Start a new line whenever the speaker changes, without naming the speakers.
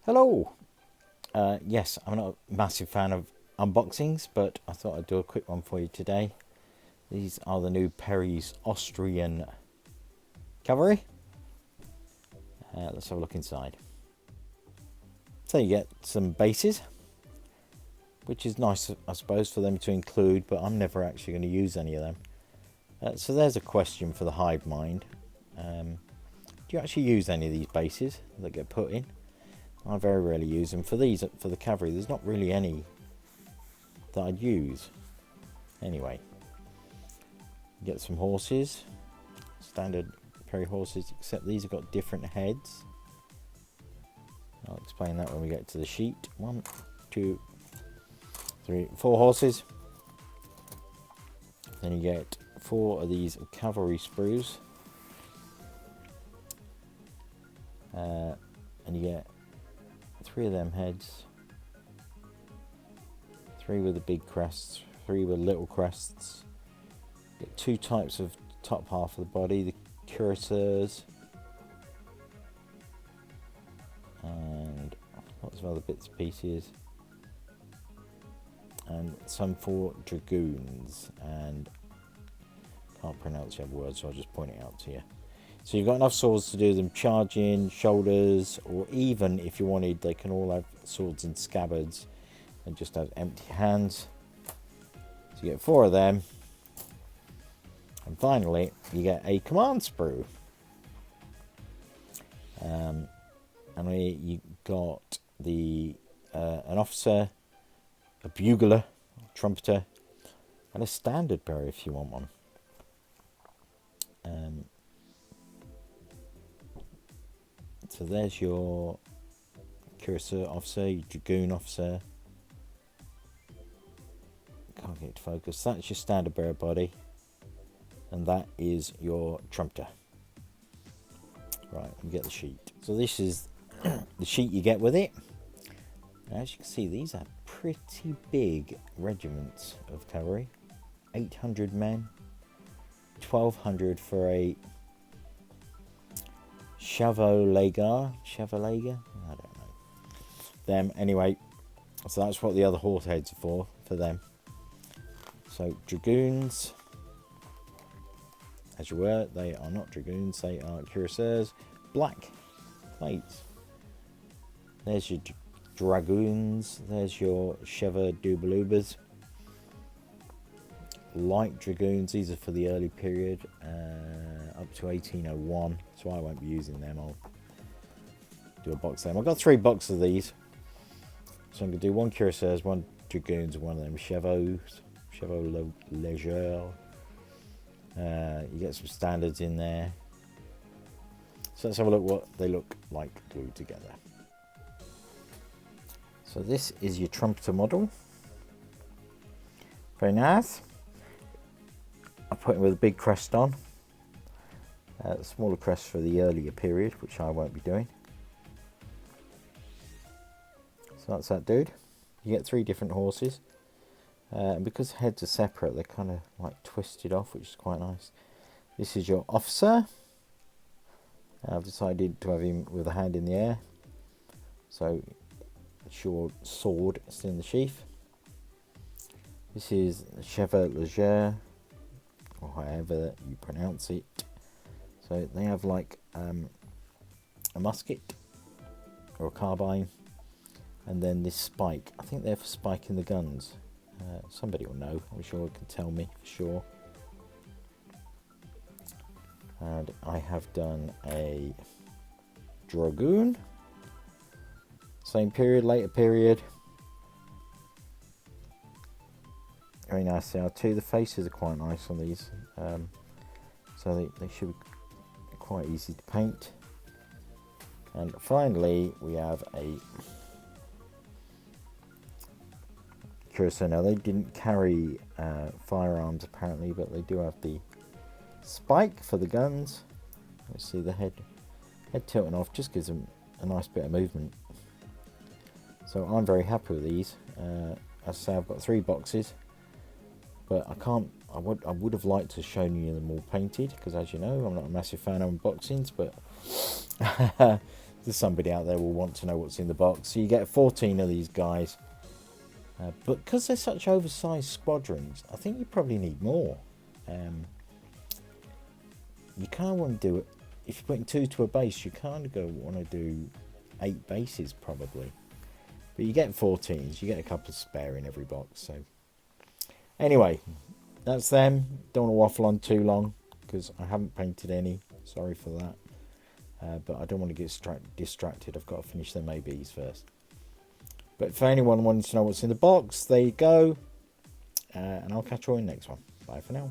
Hello! Yes, I'm not a massive fan of unboxings, but I thought I'd do a quick one for you today. These are the new Perry's Austrian Cavalry. Let's have a look inside. So you get some bases, which is nice, I suppose, for them to include, but I'm never actually going to use any of them. So there's a question for the hive mind. Do you actually use any of these bases that get put in? I very rarely use them. For the cavalry, there's not really any that I'd use. Anyway, get some horses, standard Perry horses, except these have got different heads. I'll explain that when we get to the sheet. 1, 2, 3, 4 horses. Then you get 4 of these cavalry sprues. And you get 3 of them heads, 3 with the big crests, 3 with little crests. You get 2 types of top half of the body, the cuirassiers, and lots of other bits and pieces, and some for dragoons, and can't pronounce the other words, so I'll just point it out to you. So you've got enough swords to do them charging, shoulders, or even if you wanted, they can all have swords in scabbards and just have empty hands. So you get 4 of them. And finally, you get a command sprue. And you got an officer, a bugler, a trumpeter, and a standard bearer if you want one. So there's your cuirassier officer, your dragoon officer. Can't get it to focus. That's your standard bearer body. And that is your trumpeter. Right, we get the sheet. So this is the sheet you get with it. Now, as you can see, these are pretty big regiments of cavalry. 800 men. 1,200 for a Chevalier, I don't know. Them, anyway. So that's what the other horse heads are for them. So dragoons, as you were, they are not dragoons, they are cuirassiers. Black plates. There's your dragoons, there's your Chevalier Double-Ubers. Light dragoons, these are for the early period, up to 1801, so I won't be using them. I'll do a box of them. I've got 3 boxes of these, so I'm going to do 1 cuirassiers, 1 dragoons, and 1 of them chevaux légers. You get some standards in there, so let's have a look what they look like glued together. So this is your trumpeter model, very nice. I put him with a big crest on, smaller crest for the earlier period, which I won't be doing. So that's that dude. You get 3 different horses, and because heads are separate, they're kind of like twisted off, which is quite nice. This is your officer. I've decided to have him with a hand in the air, so it's your sword still in the sheath. This is Chevalier Leger, or however you pronounce it. So they have like a musket or a carbine, and then this spike. I think they're for spiking the guns. Somebody will know, I'm sure, can tell me for sure. And I have done a dragoon, same period, later period. Very nice they are too. The faces are quite nice on these, so they should be quite easy to paint. And finally we have a cuirassier. Now they didn't carry firearms apparently, but they do have the spike for the guns. Let's see the head tilting off, just gives them a nice bit of movement. So I'm very happy with these. As I say, I've got 3 boxes. But I would have liked to have shown you them all painted, because as you know, I'm not a massive fan of unboxings, but there's somebody out there will want to know what's in the box. So you get 14 of these guys. But because they're such oversized squadrons, I think you probably need more. You kind of want to do it. If you're putting 2 to a base, you kind of want to do 8 bases probably. But you get 14s. You get a couple of spare in every box. So anyway, that's them. Don't want to waffle on too long because I haven't painted any. Sorry for that. But I don't want to get distracted. I've got to finish them ABs first. But if anyone wants to know what's in the box, there you go. And I'll catch you all in the next one. Bye for now.